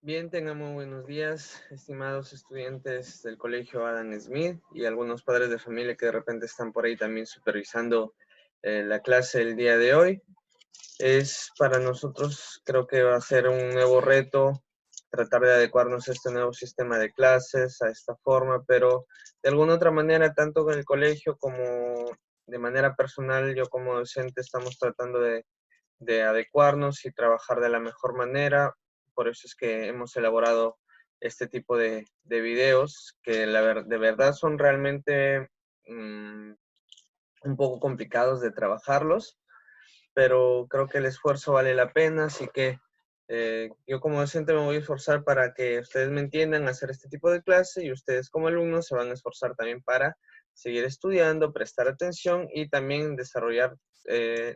Bien, tengan muy buenos días, estimados estudiantes del Colegio Adam Smith y algunos padres de familia que de repente están por ahí también supervisando la clase el día de hoy. Es para nosotros, creo que va a ser un nuevo reto tratar de adecuarnos a este nuevo sistema de clases, a esta forma, pero de alguna otra manera, tanto en el colegio como de manera personal, yo como docente estamos tratando de adecuarnos y trabajar de la mejor manera. Por eso es que hemos elaborado este tipo de videos que de verdad son realmente un poco complicados de trabajarlos, pero creo que el esfuerzo vale la pena, así que yo como docente me voy a esforzar para que ustedes me entiendan hacer este tipo de clase y ustedes como alumnos se van a esforzar también para seguir estudiando, prestar atención y también desarrollar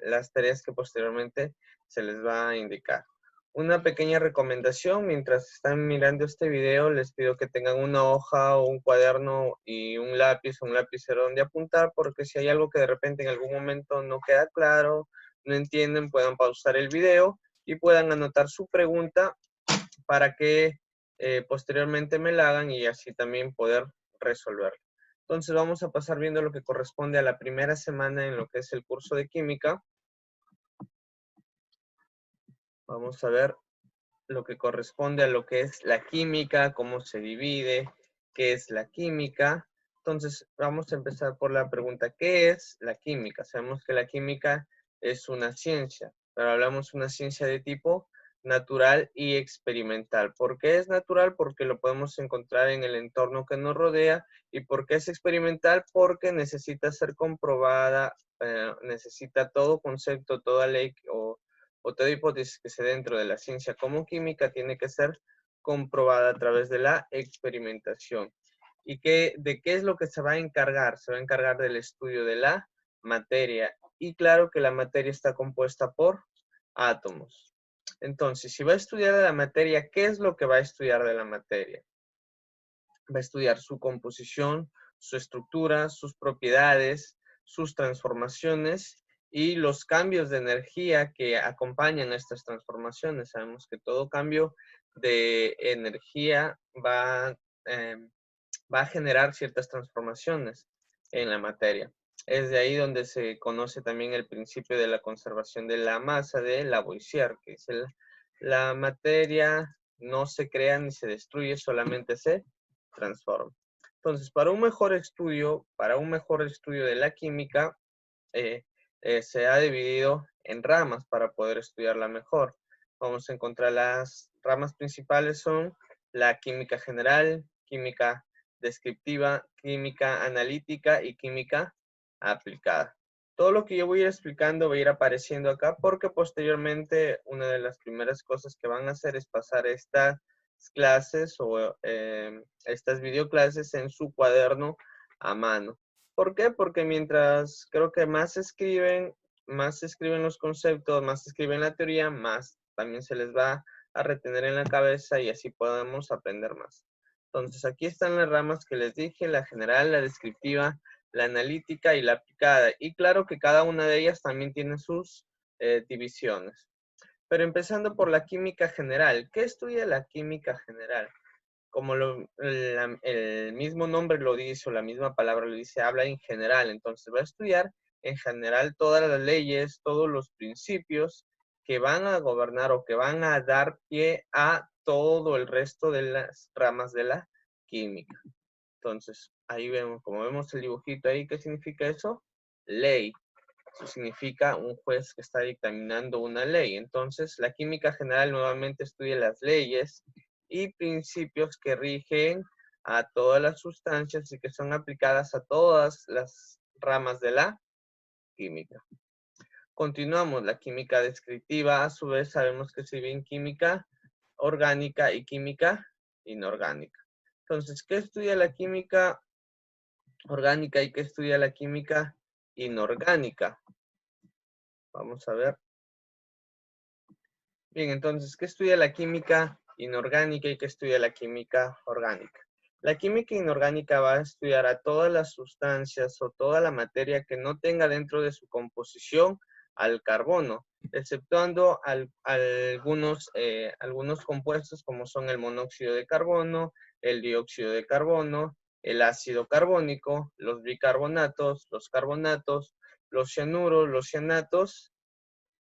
las tareas que posteriormente se les va a indicar. Una pequeña recomendación, mientras están mirando este video, les pido que tengan una hoja o un cuaderno y un lápiz o un lapicero donde apuntar, porque si hay algo que de repente en algún momento no queda claro, no entienden, puedan pausar el video y puedan anotar su pregunta para que posteriormente me la hagan y así también poder resolverla. Entonces vamos a pasar viendo lo que corresponde a la primera semana en lo que es el curso de química. Vamos a ver lo que corresponde a lo que es la química, cómo se divide, qué es la química. Entonces, vamos a empezar por la pregunta, ¿qué es la química? Sabemos que la química es una ciencia, pero hablamos de una ciencia de tipo natural y experimental. ¿Por qué es natural? Porque lo podemos encontrar en el entorno que nos rodea. ¿Y por qué es experimental? Porque necesita ser comprobada, necesita todo concepto, toda ley o toda hipótesis que se dentro de la ciencia como química tiene que ser comprobada a través de la experimentación. ¿Y de qué es lo que se va a encargar? Se va a encargar del estudio de la materia. Y claro que la materia está compuesta por átomos. Entonces, si va a estudiar de la materia, ¿qué es lo que va a estudiar de la materia? Va a estudiar su composición, su estructura, sus propiedades, sus transformaciones y los cambios de energía que acompañan a estas transformaciones. Sabemos que todo cambio de energía va a generar ciertas transformaciones en la materia. Es de ahí donde se conoce también el principio de la conservación de la masa de Lavoisier, que es la materia no se crea ni se destruye, solamente se transforma. Entonces, para un mejor estudio de la química, se ha dividido en ramas para poder estudiarla mejor. Vamos a encontrar las ramas principales son la química general, química descriptiva, química analítica y química aplicada. Todo lo que yo voy a ir explicando va a ir apareciendo acá porque posteriormente una de las primeras cosas que van a hacer es pasar estas clases o estas videoclases en su cuaderno a mano. ¿Por qué? Porque mientras creo que más se escriben los conceptos, más se escribe la teoría, más también se les va a retener en la cabeza y así podemos aprender más. Entonces, aquí están las ramas que les dije, la general, la descriptiva, la analítica y la aplicada. Y claro que cada una de ellas también tiene sus divisiones. Pero empezando por la química general. ¿Qué estudia la química general? Como el mismo nombre lo dice o la misma palabra lo dice, habla en general. Entonces va a estudiar en general todas las leyes, todos los principios que van a gobernar o que van a dar pie a todo el resto de las ramas de la química. Entonces, ahí vemos, como vemos el dibujito ahí, ¿qué significa eso? Ley. Eso significa un juez que está dictaminando una ley. Entonces, la química general nuevamente estudia las leyes y principios que rigen a todas las sustancias y que son aplicadas a todas las ramas de la química. Continuamos, la química descriptiva, a su vez sabemos que se divide en química orgánica y química inorgánica. Entonces, ¿qué estudia la química orgánica y qué estudia la química inorgánica? Vamos a ver. Bien, entonces, ¿qué estudia la química inorgánica y qué estudia la química orgánica? La química inorgánica va a estudiar a todas las sustancias o toda la materia que no tenga dentro de su composición al carbono, exceptuando algunos compuestos como son el monóxido de carbono, el dióxido de carbono, el ácido carbónico, los bicarbonatos, los carbonatos, los cianuros, los cianatos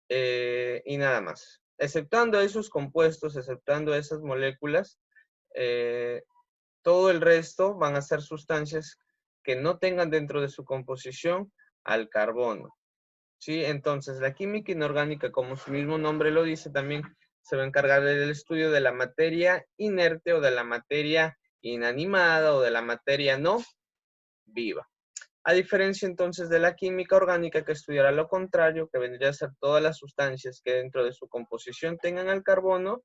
y nada más. Exceptuando esos compuestos, exceptuando esas moléculas, todo el resto van a ser sustancias que no tengan dentro de su composición al carbono. ¿Sí? Entonces, la química inorgánica, como su mismo nombre lo dice, también se va a encargar del estudio de la materia inerte o de la materia inanimada o de la materia no viva. A diferencia entonces de la química orgánica, que estudiará lo contrario, que vendría a ser todas las sustancias que dentro de su composición tengan el carbono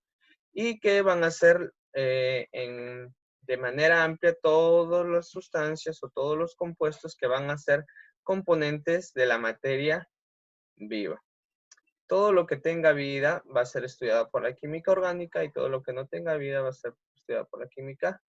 y que van a ser de manera amplia todas las sustancias o todos los compuestos que van a ser componentes de la materia viva. Todo lo que tenga vida va a ser estudiado por la química orgánica y todo lo que no tenga vida va a ser estudiado por la química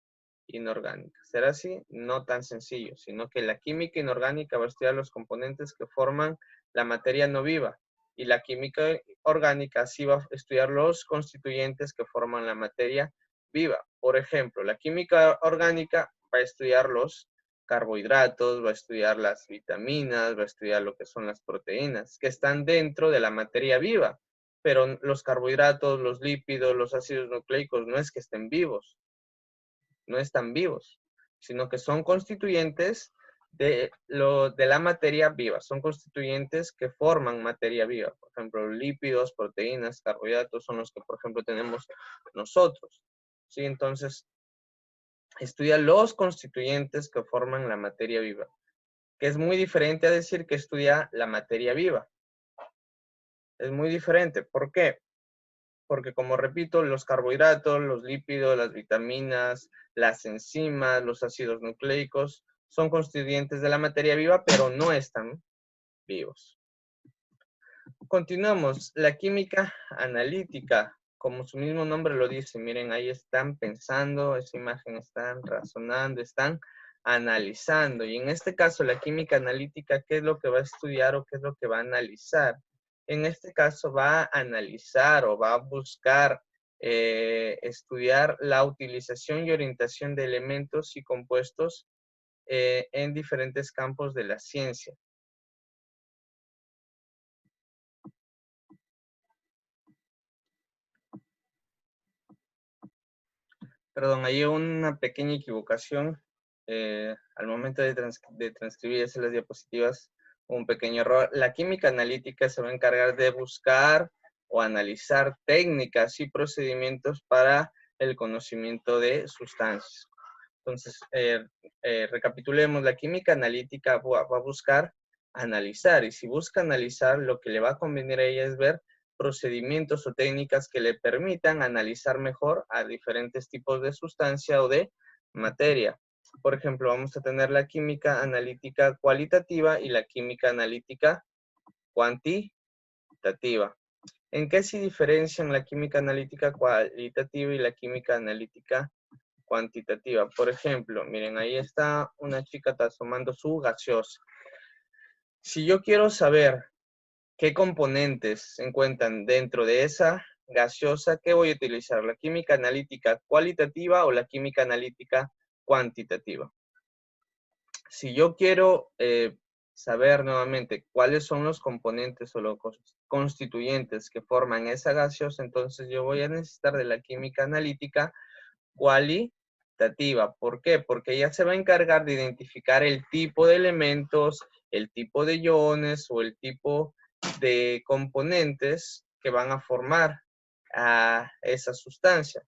inorgánica. ¿Será así? No tan sencillo, sino que la química inorgánica va a estudiar los componentes que forman la materia no viva y la química orgánica sí va a estudiar los constituyentes que forman la materia viva. Por ejemplo, la química orgánica va a estudiar los carbohidratos, va a estudiar las vitaminas, va a estudiar lo que son las proteínas, que están dentro de la materia viva. Pero los carbohidratos, los lípidos, los ácidos nucleicos no es que estén vivos, no están vivos, sino que son constituyentes de la materia viva, son constituyentes que forman materia viva. Por ejemplo, lípidos, proteínas, carbohidratos son los que, por ejemplo, tenemos nosotros. ¿Sí? Entonces, estudia los constituyentes que forman la materia viva, que es muy diferente a decir que estudia la materia viva. Es muy diferente. ¿Por qué? Porque, como repito, los carbohidratos, los lípidos, las vitaminas, las enzimas, los ácidos nucleicos, son constituyentes de la materia viva, pero no están vivos. Continuamos. La química analítica, como su mismo nombre lo dice, miren, ahí están pensando, esa imagen están razonando, están analizando. Y en este caso, la química analítica, ¿qué es lo que va a estudiar o qué es lo que va a analizar? En este caso va a analizar o va a buscar estudiar la utilización y orientación de elementos y compuestos en diferentes campos de la ciencia. Perdón, hay una pequeña equivocación. Al momento de transcribir las diapositivas, un pequeño error. La química analítica se va a encargar de buscar o analizar técnicas y procedimientos para el conocimiento de sustancias. Entonces, recapitulemos, la química analítica va a buscar analizar, y si busca analizar, lo que le va a convenir a ella es ver procedimientos o técnicas que le permitan analizar mejor a diferentes tipos de sustancia o de materia. Por ejemplo, vamos a tener la química analítica cualitativa y la química analítica cuantitativa. ¿En qué se diferencian la química analítica cualitativa y la química analítica cuantitativa? Por ejemplo, miren, ahí está una chica tomando su gaseosa. Si yo quiero saber qué componentes se encuentran dentro de esa gaseosa, ¿qué voy a utilizar? ¿La química analítica cualitativa o la química analítica cuantitativa? Si yo quiero saber nuevamente cuáles son los componentes o los constituyentes que forman esa gaseosa, entonces yo voy a necesitar de la química analítica cualitativa. ¿Por qué? Porque ella se va a encargar de identificar el tipo de elementos, el tipo de iones o el tipo de componentes que van a formar a esa sustancia.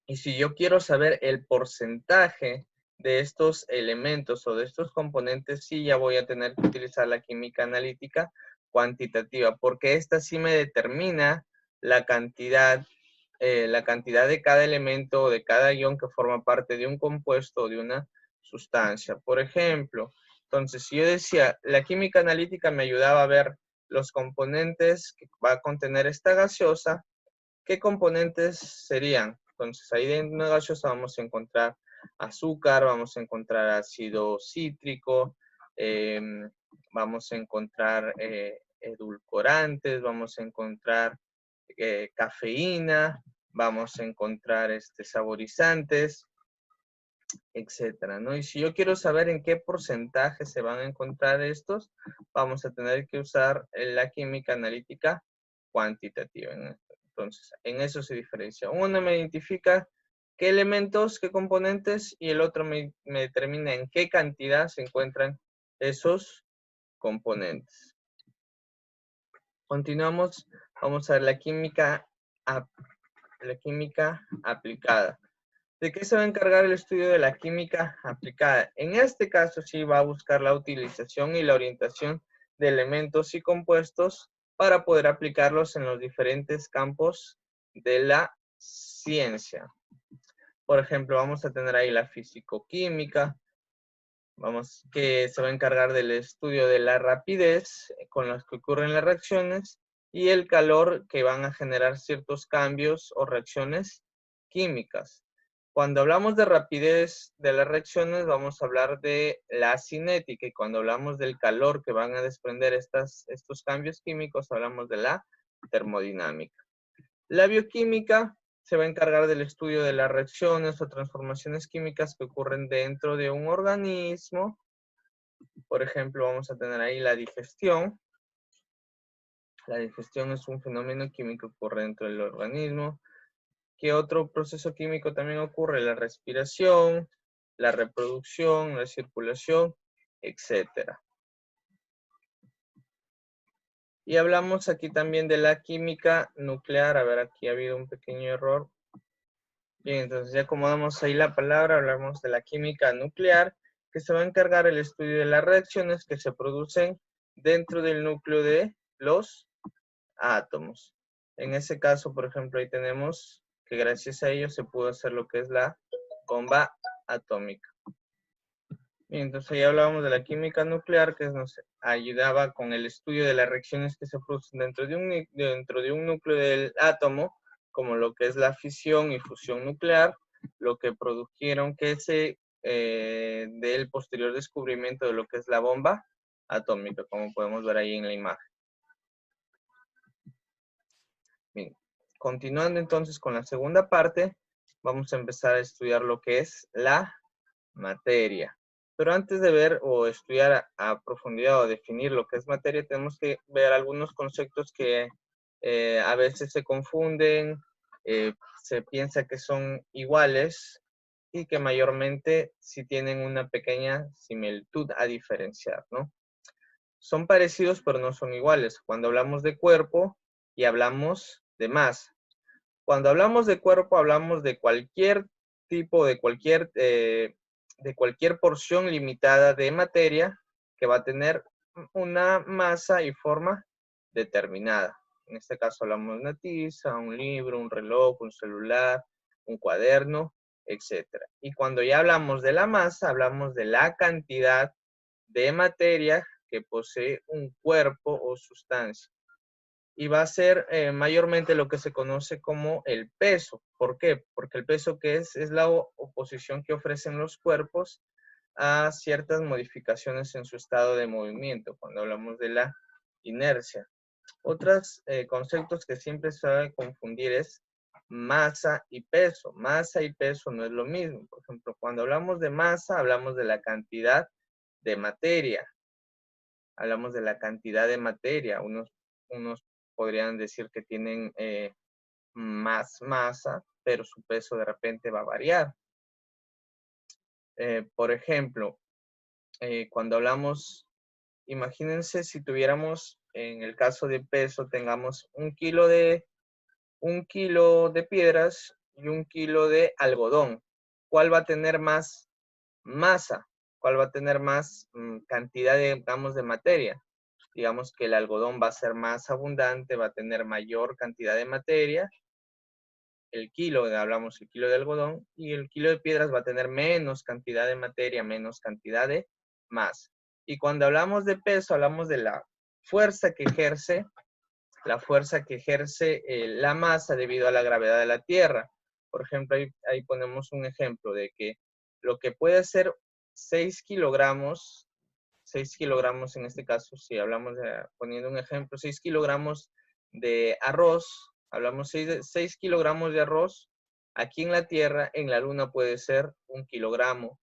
Y si yo quiero saber el porcentaje de estos elementos o de estos componentes, sí ya voy a tener que utilizar la química analítica cuantitativa, porque esta sí me determina la cantidad de cada elemento o de cada ion que forma parte de un compuesto o de una sustancia. Por ejemplo, entonces, si yo decía, la química analítica me ayudaba a ver los componentes que va a contener esta gaseosa, ¿qué componentes serían? Entonces, ahí dentro de una gaseosa vamos a encontrar azúcar, vamos a encontrar ácido cítrico, vamos a encontrar edulcorantes, vamos a encontrar cafeína, vamos a encontrar saborizantes, etcétera, ¿no? Y si yo quiero saber en qué porcentaje se van a encontrar estos, vamos a tener que usar la química analítica cuantitativa. Entonces, en eso se diferencia. Uno me identifica qué elementos, qué componentes, y el otro me determina en qué cantidad se encuentran esos componentes. Continuamos, vamos a ver la química aplicada. ¿De qué se va a encargar el estudio de la química aplicada? En este caso sí va a buscar la utilización y la orientación de elementos y compuestos para poder aplicarlos en los diferentes campos de la ciencia. Por ejemplo, vamos a tener ahí la físico-química, que se va a encargar del estudio de la rapidez con la que ocurren las reacciones y el calor que van a generar ciertos cambios o reacciones químicas. Cuando hablamos de rapidez de las reacciones, vamos a hablar de la cinética, y cuando hablamos del calor que van a desprender estos cambios químicos, hablamos de la termodinámica. La bioquímica se va a encargar del estudio de las reacciones o transformaciones químicas que ocurren dentro de un organismo. Por ejemplo, vamos a tener ahí la digestión. La digestión es un fenómeno químico que ocurre dentro del organismo. ¿Qué otro proceso químico también ocurre? La respiración, la reproducción, la circulación, etcétera. Y hablamos aquí también de la química nuclear. A ver, aquí ha habido un pequeño error. Bien, entonces ya acomodamos ahí la palabra, hablamos de la química nuclear, que se va a encargar el estudio de las reacciones que se producen dentro del núcleo de los átomos. En ese caso, por ejemplo, ahí tenemos que gracias a ello se pudo hacer lo que es la bomba atómica. Bien, entonces ya hablábamos de la química nuclear, que nos ayudaba con el estudio de las reacciones que se producen dentro de un núcleo del átomo, como lo que es la fisión y fusión nuclear, lo que produjeron del posterior descubrimiento de lo que es la bomba atómica, como podemos ver ahí en la imagen. Bien, continuando entonces con la segunda parte, vamos a empezar a estudiar lo que es la materia. Pero antes de ver o estudiar a profundidad o definir lo que es materia, tenemos que ver algunos conceptos que a veces se confunden, se piensa que son iguales y que mayormente sí tienen una pequeña similitud a diferenciar, ¿no? Son parecidos pero no son iguales. Cuando hablamos de cuerpo y hablamos de masa. Cuando hablamos de cuerpo hablamos de cualquier tipo, de cualquier porción limitada de materia que va a tener una masa y forma determinada. En este caso hablamos de una tiza, un libro, un reloj, un celular, un cuaderno, etc. Y cuando ya hablamos de la masa, hablamos de la cantidad de materia que posee un cuerpo o sustancia. Y va a ser mayormente lo que se conoce como el peso. ¿Por qué? Porque el peso es la oposición que ofrecen los cuerpos a ciertas modificaciones en su estado de movimiento, cuando hablamos de la inercia. Otros conceptos que siempre se va a confundir es masa y peso. Masa y peso no es lo mismo. Por ejemplo, cuando hablamos de masa, hablamos de la cantidad de materia. Hablamos de la cantidad de materia. Unos podrían decir que tienen más masa, pero su peso de repente va a variar. Por ejemplo, cuando hablamos, imagínense si tuviéramos, en el caso de peso, tengamos un kilo de piedras y 1 kilo de algodón. ¿Cuál va a tener más masa? ¿Cuál va a tener más cantidad de materia? Digamos que el algodón va a ser más abundante, va a tener mayor cantidad de materia. Hablamos el kilo de algodón, y el kilo de piedras va a tener menos cantidad de materia, menos cantidad de masa. Y cuando hablamos de peso, hablamos de la fuerza que ejerce la masa debido a la gravedad de la Tierra. Por ejemplo, ahí ponemos un ejemplo de que lo que puede ser 6 kilogramos 6 kilogramos en este caso, si hablamos de, poniendo un ejemplo, 6 kilogramos de arroz, hablamos 6 kilogramos de arroz, aquí en la Tierra, en la Luna puede ser 1 kilogramo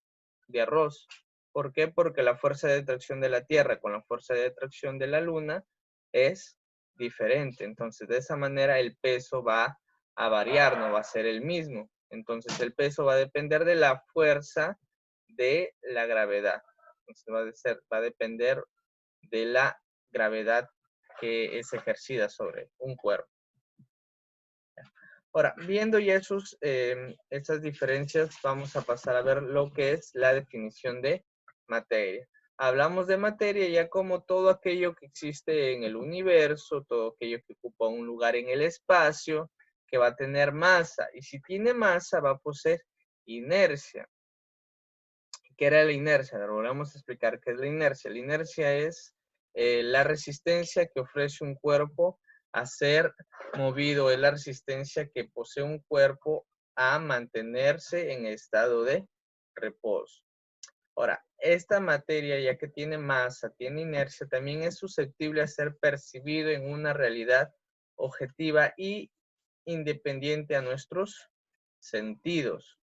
de arroz. ¿Por qué? Porque la fuerza de atracción de la Tierra con la fuerza de atracción de la Luna es diferente. Entonces, de esa manera el peso va a variar, no va a ser el mismo. Entonces, el peso va a depender de la fuerza de la gravedad. Entonces, va a depender de la gravedad que es ejercida sobre un cuerpo. Ahora, viendo ya esas diferencias, vamos a pasar a ver lo que es la definición de materia. Hablamos de materia ya como todo aquello que existe en el universo, todo aquello que ocupa un lugar en el espacio, que va a tener masa. Y si tiene masa, va a poseer inercia. ¿Qué era la inercia? Ahora vamos a explicar qué es la inercia. La inercia es la resistencia que ofrece un cuerpo a ser movido, es la resistencia que posee un cuerpo a mantenerse en estado de reposo. Ahora, esta materia, ya que tiene masa, tiene inercia, también es susceptible a ser percibido en una realidad objetiva y independiente a nuestros sentidos.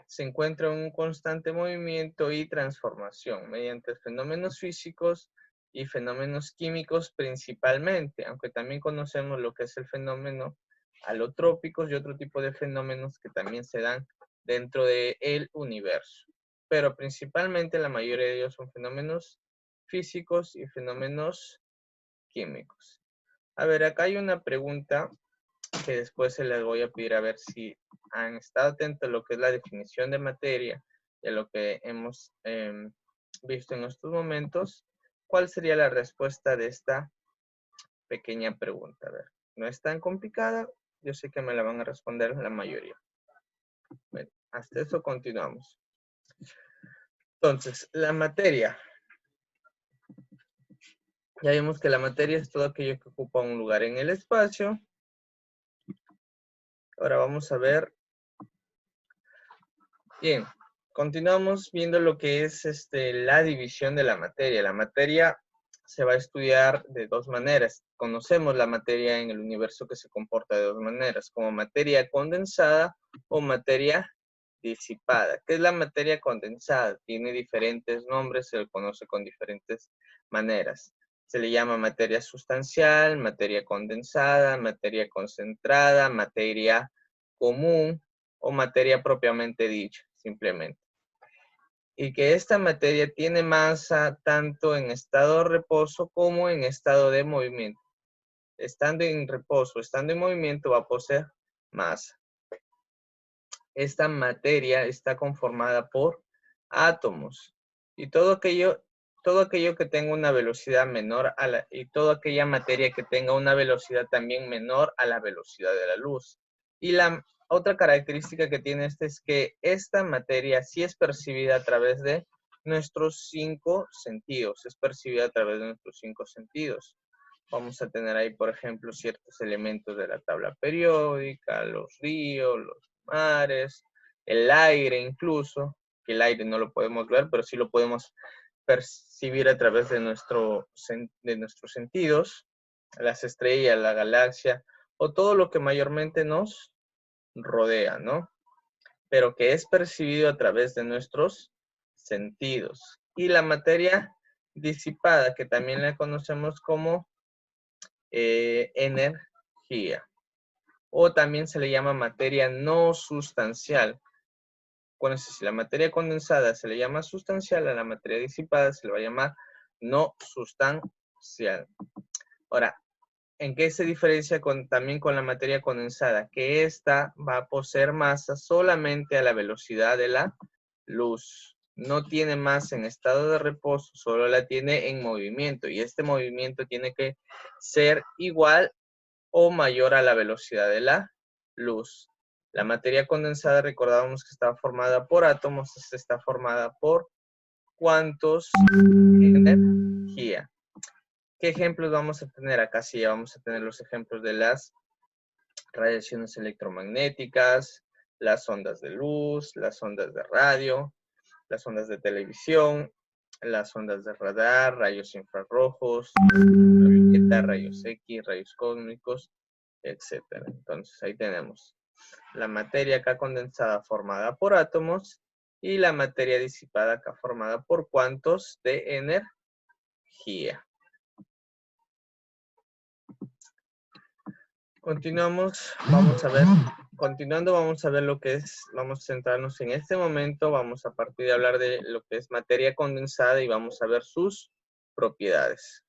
Se encuentra en un constante movimiento y transformación mediante fenómenos físicos y fenómenos químicos principalmente, aunque también conocemos lo que es el fenómeno alotrópicos y otro tipo de fenómenos que también se dan dentro del universo. Pero principalmente la mayoría de ellos son fenómenos físicos y fenómenos químicos. A ver, acá hay una pregunta que después se les voy a pedir a ver si han estado atentos a lo que es la definición de materia y a lo que hemos visto en estos momentos. ¿Cuál sería la respuesta de esta pequeña pregunta? A ver, no es tan complicada, yo sé que me la van a responder la mayoría. Bueno, hasta eso continuamos. Entonces, la materia. Ya vimos que la materia es todo aquello que ocupa un lugar en el espacio. Ahora vamos a ver. Bien, continuamos viendo lo que es la división de la materia. La materia se va a estudiar de dos maneras. Conocemos la materia en el universo que se comporta de dos maneras, como materia condensada o materia disipada. ¿Qué es la materia condensada? Tiene diferentes nombres, se le conoce con diferentes maneras. Se le llama materia sustancial, materia condensada, materia concentrada, materia común o materia propiamente dicha, simplemente. Y que esta materia tiene masa tanto en estado de reposo como en estado de movimiento. Estando en reposo, estando en movimiento, va a poseer masa. Esta materia está conformada por átomos y todo aquello que tenga una velocidad menor y toda aquella materia que tenga una velocidad también menor a la velocidad de la luz. Y la otra característica que tiene es que esta materia sí es percibida a través de nuestros 5 sentidos, es percibida a través de nuestros 5 sentidos. Vamos a tener ahí, por ejemplo, ciertos elementos de la tabla periódica, los ríos, los mares, el aire incluso, que el aire no lo podemos ver, pero sí lo podemos percibir a través de nuestros sentidos, las estrellas, la galaxia, o todo lo que mayormente nos rodea, ¿no? Pero que es percibido a través de nuestros sentidos. Y la materia disipada, que también la conocemos como energía. O también se le llama materia no sustancial. Bueno, si la materia condensada se le llama sustancial, a la materia disipada se le va a llamar no sustancial. Ahora, ¿en qué se diferencia también con la materia condensada? Que esta va a poseer masa solamente a la velocidad de la luz. No tiene masa en estado de reposo, solo la tiene en movimiento. Y este movimiento tiene que ser igual o mayor a la velocidad de la luz. La materia condensada, recordábamos que estaba formada por átomos, esta está formada por cuantos de energía. ¿Qué ejemplos vamos a tener acá? Sí, vamos a tener los ejemplos de las radiaciones electromagnéticas, las ondas de luz, las ondas de radio, las ondas de televisión, las ondas de radar, rayos infrarrojos, ultravioleta, rayos X, rayos cósmicos, etcétera. Entonces ahí tenemos la materia acá condensada formada por átomos y la materia disipada acá formada por cuantos de energía. Continuamos, continuando vamos a ver lo que es, vamos a centrarnos en este momento, vamos a partir de hablar de lo que es materia condensada y vamos a ver sus propiedades.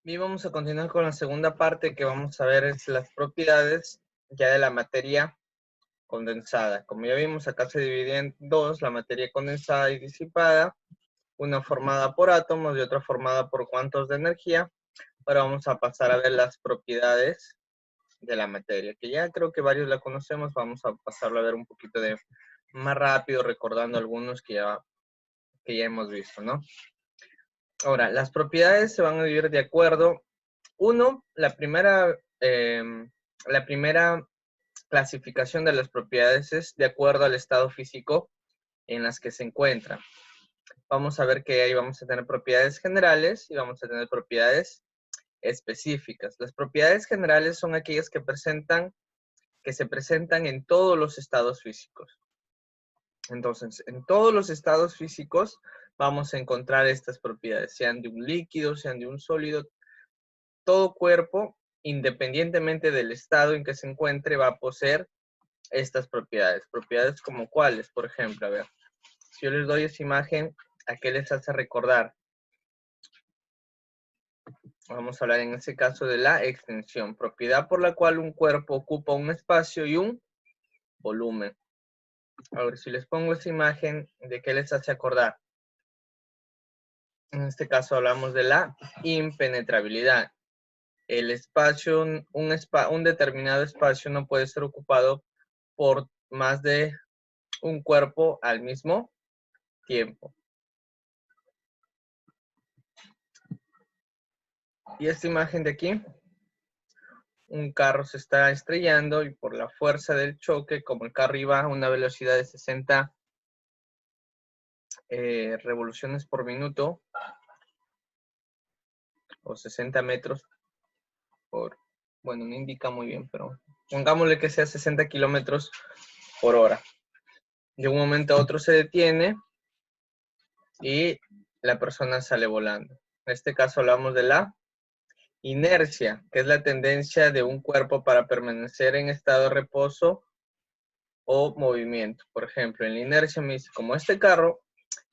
Bien, vamos a continuar con la segunda parte que vamos a ver es las propiedades ya de la materia condensada. Como ya vimos, acá se divide en dos, la materia condensada y disipada, una formada por átomos y otra formada por cuantos de energía. Ahora vamos a pasar a ver las propiedades de la materia, que ya creo que varios la conocemos, vamos a pasarlo a ver un poquito de más rápido, recordando algunos que ya hemos visto, ¿no? Ahora, las propiedades se van a dividir de acuerdo. Uno, la primera clasificación de las propiedades es de acuerdo al estado físico en las que se encuentran. Vamos a ver que ahí vamos a tener propiedades generales y vamos a tener propiedades específicas. Las propiedades generales son aquellas que se presentan en todos los estados físicos. Entonces, en todos los estados físicos vamos a encontrar estas propiedades, sean de un líquido, sean de un sólido. Todo cuerpo, independientemente del estado en que se encuentre, va a poseer estas propiedades. Propiedades como cuáles, por ejemplo, a ver, si yo les doy esa imagen, ¿a qué les hace recordar? Vamos a hablar en este caso de la extensión, propiedad por la cual un cuerpo ocupa un espacio y un volumen. Ahora, si les pongo esa imagen, ¿de qué les hace acordar? En este caso hablamos de la impenetrabilidad. El espacio, un determinado espacio no puede ser ocupado por más de un cuerpo al mismo tiempo. Y esta imagen de aquí, un carro se está estrellando y por la fuerza del choque, como el carro iba a una velocidad de 60 revoluciones por minuto, o 60 metros por, bueno, no indica muy bien, pero pongámosle que sea 60 kilómetros por hora. De un momento a otro se detiene y la persona sale volando. En este caso hablamos de la inercia, que es la tendencia de un cuerpo para permanecer en estado de reposo o movimiento. Por ejemplo, en la inercia me dice, como este carro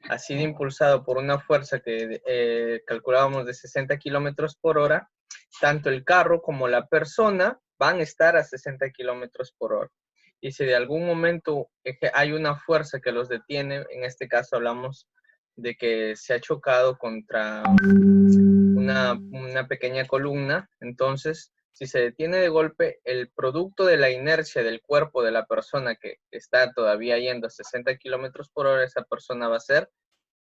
ha sido impulsado por una fuerza que calculábamos de 60 kilómetros por hora, tanto el carro como la persona van a estar a 60 kilómetros por hora. Y si de algún momento hay una fuerza que los detiene, en este caso hablamos de que se ha chocado contra una pequeña columna, entonces si se detiene de golpe, el producto de la inercia del cuerpo de la persona que está todavía yendo a 60 kilómetros por hora, esa persona va a ser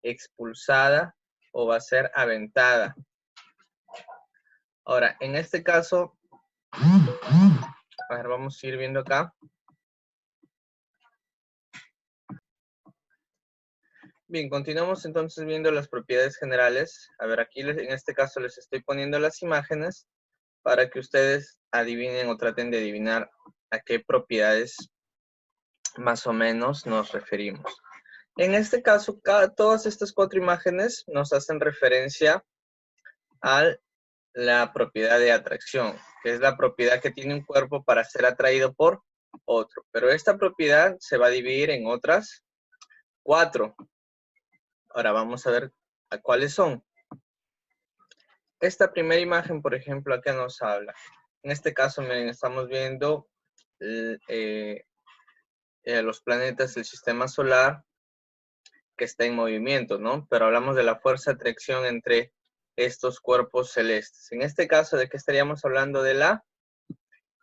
expulsada o va a ser aventada. Ahora, en este caso, a ver, vamos a ir viendo acá. Bien, continuamos entonces viendo las propiedades generales. A ver, aquí en este caso les estoy poniendo las imágenes para que ustedes adivinen o traten de adivinar a qué propiedades más o menos nos referimos. En este caso, todas estas cuatro imágenes nos hacen referencia a la propiedad de atracción, que es la propiedad que tiene un cuerpo para ser atraído por otro. Pero esta propiedad se va a dividir en otras cuatro. Ahora vamos a ver a cuáles son. Esta primera imagen, por ejemplo, ¿a qué nos habla? En este caso, miren, estamos viendo los planetas del sistema solar que está en movimiento, ¿no? Pero hablamos de la fuerza de atracción entre estos cuerpos celestes. En este caso, ¿de qué estaríamos hablando? De la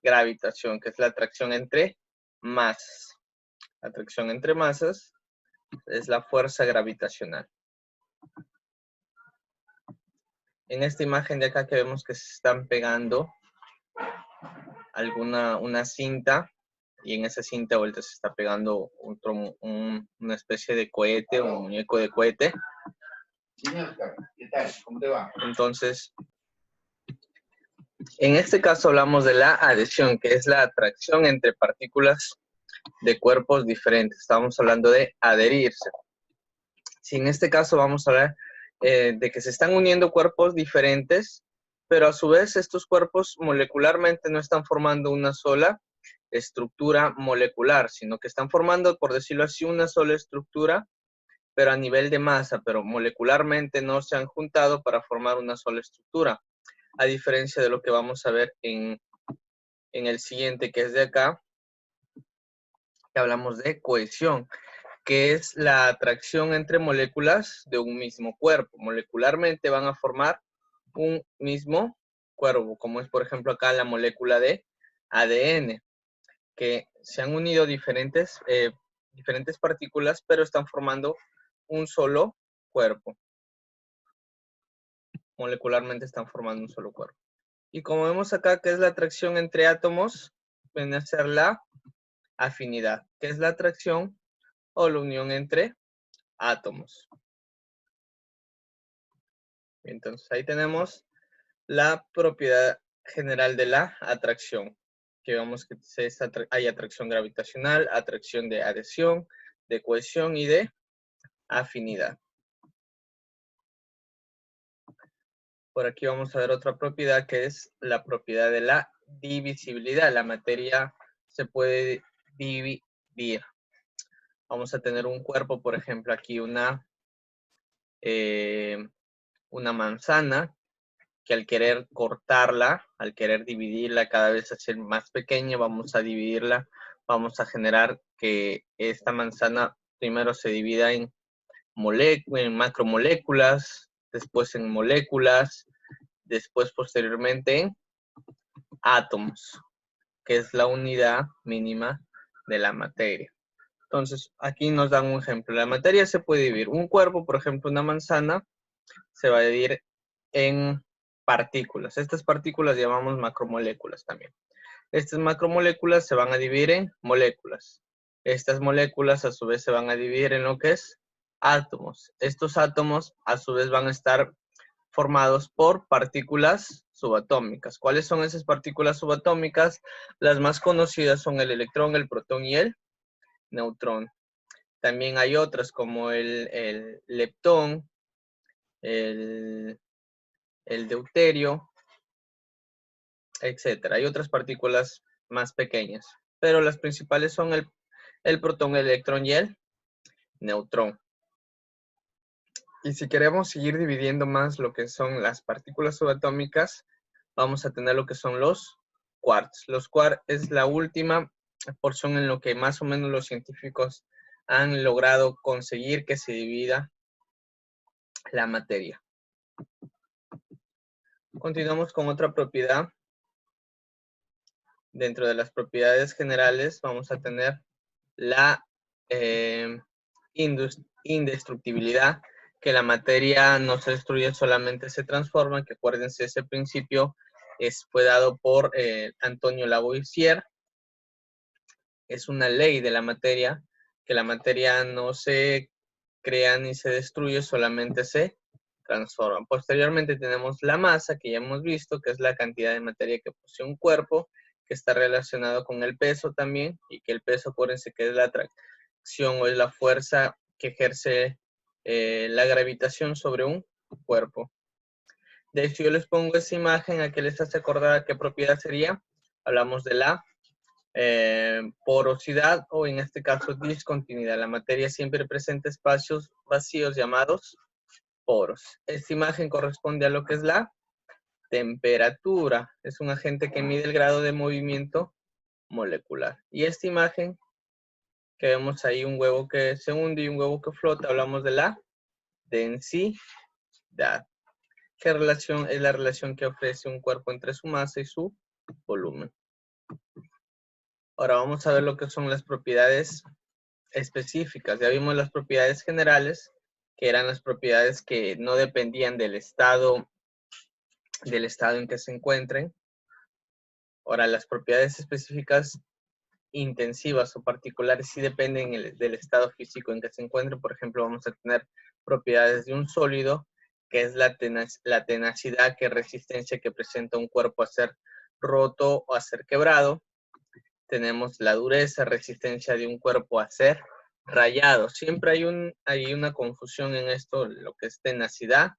gravitación, que es la atracción entre masas. La atracción entre masas es la fuerza gravitacional. En esta imagen de acá que vemos que se están pegando una cinta y en esa cinta ahorita se está pegando una especie de cohete, un muñeco de cohete. ¿Qué tal? ¿Cómo te va? Entonces, en este caso hablamos de la adhesión, que es la atracción entre partículas de cuerpos diferentes. Estamos hablando de adherirse. Si en este caso vamos a hablar de que se están uniendo cuerpos diferentes, pero a su vez estos cuerpos molecularmente no están formando una sola estructura molecular, sino que están formando, por decirlo así, una sola estructura, pero a nivel de masa, pero molecularmente no se han juntado para formar una sola estructura, a diferencia de lo que vamos a ver en el siguiente, que es de acá, que hablamos de cohesión, que es la atracción entre moléculas de un mismo cuerpo. Molecularmente van a formar un mismo cuerpo, como es por ejemplo acá la molécula de ADN, que se han unido diferentes partículas, pero están formando un solo cuerpo. Molecularmente están formando un solo cuerpo. Y como vemos acá, que es la atracción entre átomos, viene a ser la afinidad, que es la atracción o la unión entre átomos. Entonces ahí tenemos la propiedad general de la atracción, que vemos que hay atracción gravitacional, atracción de adhesión, de cohesión y de afinidad. Por aquí vamos a ver otra propiedad, que es la propiedad de la divisibilidad. La materia se puede dividir. Vamos a tener un cuerpo, por ejemplo, aquí una manzana, que al querer cortarla, al querer dividirla, cada vez hacer más pequeña, vamos a dividirla, vamos a generar que esta manzana primero se divida en macromoléculas, después en moléculas, después posteriormente en átomos, que es la unidad mínima de la materia. Entonces, aquí nos dan un ejemplo. La materia se puede dividir. Un cuerpo, por ejemplo, una manzana, se va a dividir en partículas. Estas partículas llamamos macromoléculas también. Estas macromoléculas se van a dividir en moléculas. Estas moléculas a su vez se van a dividir en lo que es átomos. Estos átomos a su vez van a estar formados por partículas subatómicas. ¿Cuáles son esas partículas subatómicas? Las más conocidas son el electrón, el protón y el neutrón. También hay otras como el leptón, el deuterio, etcétera. Hay otras partículas más pequeñas, pero las principales son el protón, el electrón y el neutrón. Y si queremos seguir dividiendo más lo que son las partículas subatómicas, vamos a tener lo que son los quarks. Los quarks es la última porción en lo que más o menos los científicos han logrado conseguir que se divida la materia. Continuamos con otra propiedad. Dentro de las propiedades generales vamos a tener la indestructibilidad, que la materia no se destruye, solamente se transforma, que acuérdense, ese principio fue dado por Antonio Lavoisier. Es una ley de la materia, que la materia no se crea ni se destruye, solamente se transforma. Posteriormente tenemos la masa, que ya hemos visto, que es la cantidad de materia que posee un cuerpo, que está relacionado con el peso también, y que el peso, acuérdense que es la atracción o es la fuerza que ejerce la gravitación sobre un cuerpo. De hecho, yo les pongo esa imagen, ¿a qué les hace acordar a qué propiedad sería? Hablamos de la porosidad, o en este caso discontinuidad. La materia siempre presenta espacios vacíos llamados poros. Esta imagen corresponde a lo que es la temperatura. Es un agente que mide el grado de movimiento molecular. Y esta imagen que vemos ahí, un huevo que se hunde y un huevo que flota, hablamos de la densidad. ¿Qué relación es la relación que ofrece un cuerpo entre su masa y su volumen? Ahora vamos a ver lo que son las propiedades específicas. Ya vimos las propiedades generales, que eran las propiedades que no dependían del estado en que se encuentren. Ahora, las propiedades específicas intensivas o particulares sí dependen del estado físico en que se encuentre. Por ejemplo, vamos a tener propiedades de un sólido, que es la tenacidad, que es resistencia que presenta un cuerpo a ser roto o a ser quebrado. Tenemos la dureza, resistencia de un cuerpo a ser rayado. Siempre hay una confusión en esto, lo que es tenacidad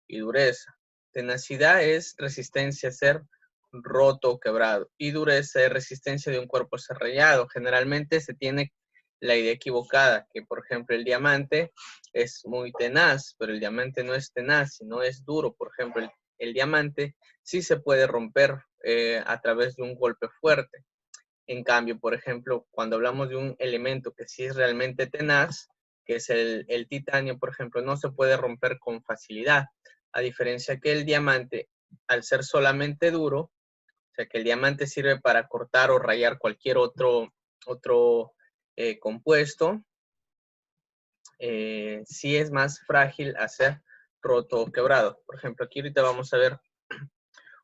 y dureza. Tenacidad es resistencia a ser roto o quebrado, y dureza es resistencia de un cuerpo a ser rayado. Generalmente se tiene la idea equivocada, que por ejemplo el diamante es muy tenaz, pero el diamante no es tenaz, sino es duro. Por ejemplo, el diamante sí se puede romper a través de un golpe fuerte. En cambio, por ejemplo, cuando hablamos de un elemento que sí es realmente tenaz, que es el titanio, por ejemplo, no se puede romper con facilidad, a diferencia que el diamante, al ser solamente duro, o sea que el diamante sirve para cortar o rayar cualquier otro compuesto, sí es más frágil a ser roto o quebrado. Por ejemplo, aquí ahorita vamos a ver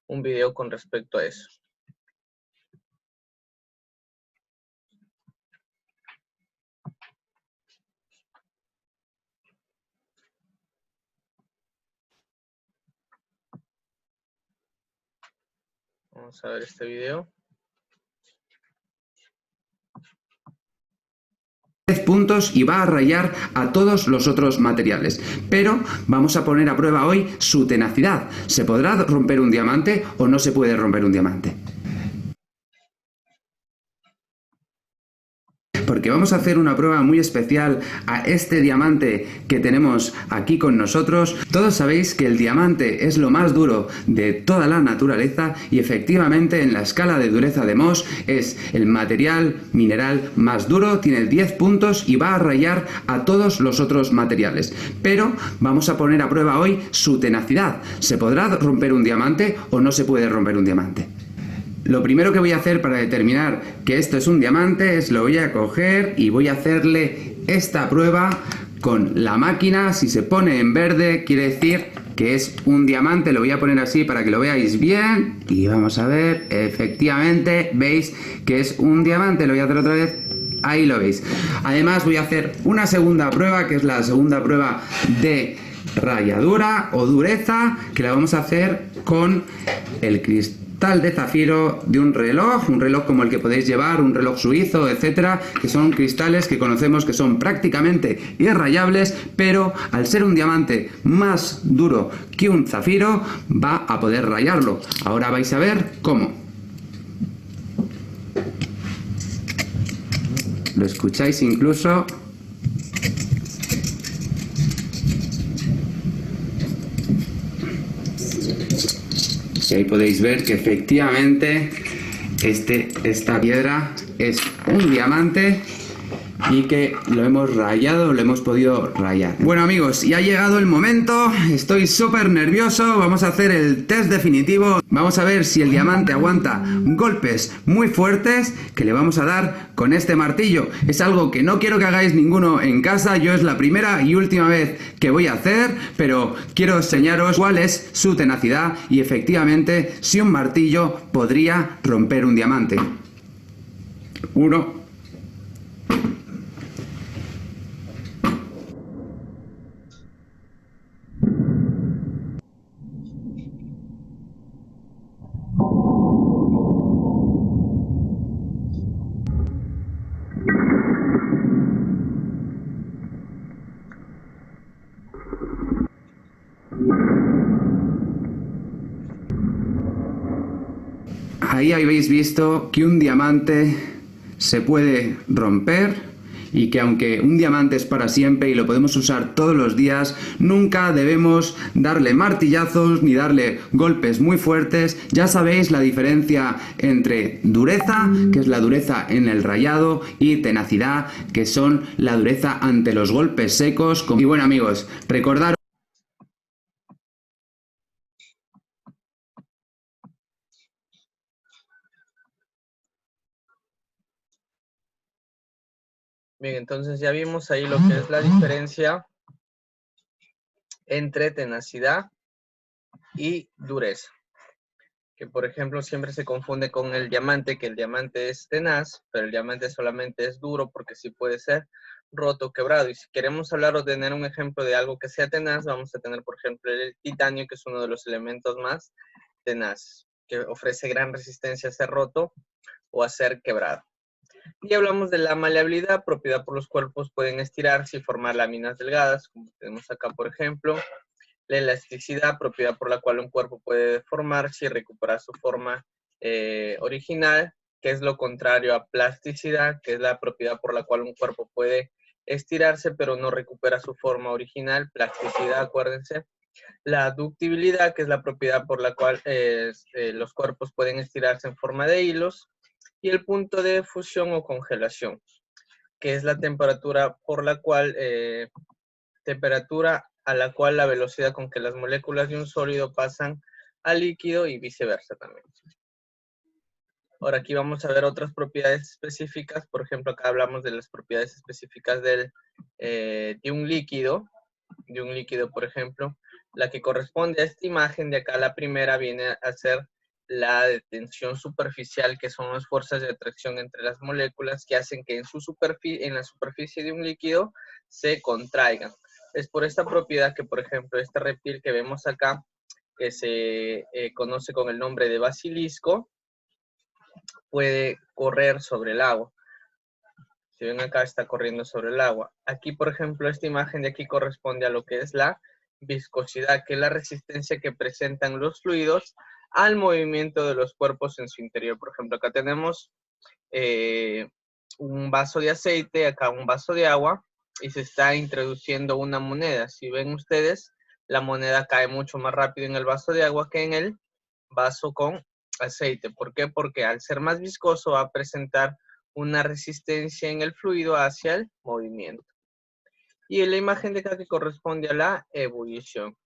un video con respecto a eso. Vamos a ver este video. 10 puntos y va a rayar a todos los otros materiales. Pero vamos a poner a prueba hoy su tenacidad. ¿Se podrá romper un diamante o no se puede romper un diamante? Porque vamos a hacer una prueba muy especial a este diamante que tenemos aquí con nosotros. Todos sabéis que el diamante es lo más duro de toda la naturaleza y efectivamente en la escala de dureza de Mohs es el material mineral más duro, tiene 10 puntos y va a rayar a todos los otros materiales. Pero vamos a poner a prueba hoy su tenacidad. ¿Se podrá romper un diamante o no se puede romper un diamante? Lo primero que voy a hacer para determinar que esto es un diamante es lo voy a coger y voy a hacerle esta prueba con la máquina. Si se pone en verde quiere decir que es un diamante. Lo voy a poner así para que lo veáis bien y vamos a ver, efectivamente veis que es un diamante. Lo voy a hacer otra vez. Ahí lo veis. Además voy a hacer una segunda prueba, que es la segunda prueba de rayadura o dureza, que la vamos a hacer con el cristal de zafiro de un reloj como el que podéis llevar, un reloj suizo, etcétera, que son cristales que conocemos que son prácticamente irrayables, pero al ser un diamante más duro que un zafiro va a poder rayarlo. Ahora vais a ver cómo. Lo escucháis incluso. Y ahí podéis ver que efectivamente esta piedra es un diamante y que lo hemos rayado, lo hemos podido rayar. Bueno amigos, ya ha llegado el momento, estoy súper nervioso, vamos a hacer el test definitivo. Vamos a ver si el diamante aguanta golpes muy fuertes que le vamos a dar con este martillo. Es algo que no quiero que hagáis ninguno en casa, yo es la primera y última vez que voy a hacer, pero quiero enseñaros cuál es su tenacidad y efectivamente si un martillo podría romper un diamante. 1. Ahí habéis visto que un diamante se puede romper y que aunque un diamante es para siempre y lo podemos usar todos los días, nunca debemos darle martillazos ni darle golpes muy fuertes. Ya sabéis la diferencia entre dureza, que es la dureza en el rayado, y tenacidad, que son la dureza ante los golpes secos. Y bueno amigos, recordad. Bien, entonces ya vimos ahí lo que es la diferencia entre tenacidad y dureza. que por ejemplo siempre se confunde con el diamante, que el diamante es tenaz, pero el diamante solamente es duro porque sí puede ser roto o quebrado. Y si queremos hablar o tener un ejemplo de algo que sea tenaz, vamos a tener por ejemplo el titanio, que es uno de los elementos más tenaces, que ofrece gran resistencia a ser roto o a ser quebrado. Y hablamos de la maleabilidad, propiedad por los cuerpos pueden estirarse y formar láminas delgadas, como tenemos acá por ejemplo. La elasticidad, propiedad por la cual un cuerpo puede deformarse y recuperar su forma original, que es lo contrario a plasticidad, que es la propiedad por la cual un cuerpo puede estirarse pero no recupera su forma original. Plasticidad, acuérdense. La ductibilidad, que es la propiedad por la cual los cuerpos pueden estirarse en forma de hilos. Y el punto de fusión o congelación, que es la temperatura por la cual temperatura a la cual la velocidad con que las moléculas de un sólido pasan al líquido y viceversa también. Ahora aquí vamos a ver otras propiedades específicas. Por ejemplo, acá hablamos de las propiedades específicas de un líquido, por ejemplo. La que corresponde a esta imagen de acá, la primera, viene a ser la de tensión superficial, que son las fuerzas de atracción entre las moléculas que hacen que en la superficie de un líquido se contraigan. Es por esta propiedad que, por ejemplo, este reptil que vemos acá, que se conoce con el nombre de basilisco, puede correr sobre el agua. Si ven acá, está corriendo sobre el agua. Aquí, por ejemplo, esta imagen de aquí corresponde a lo que es la viscosidad, que es la resistencia que presentan los fluidos al movimiento de los cuerpos en su interior. Por ejemplo, acá tenemos un vaso de aceite, acá un vaso de agua, y se está introduciendo una moneda. Si ven ustedes, la moneda cae mucho más rápido en el vaso de agua que en el vaso con aceite. ¿Por qué? Porque al ser más viscoso va a presentar una resistencia en el fluido hacia el movimiento. Y en la imagen de acá que corresponde a la ebullición.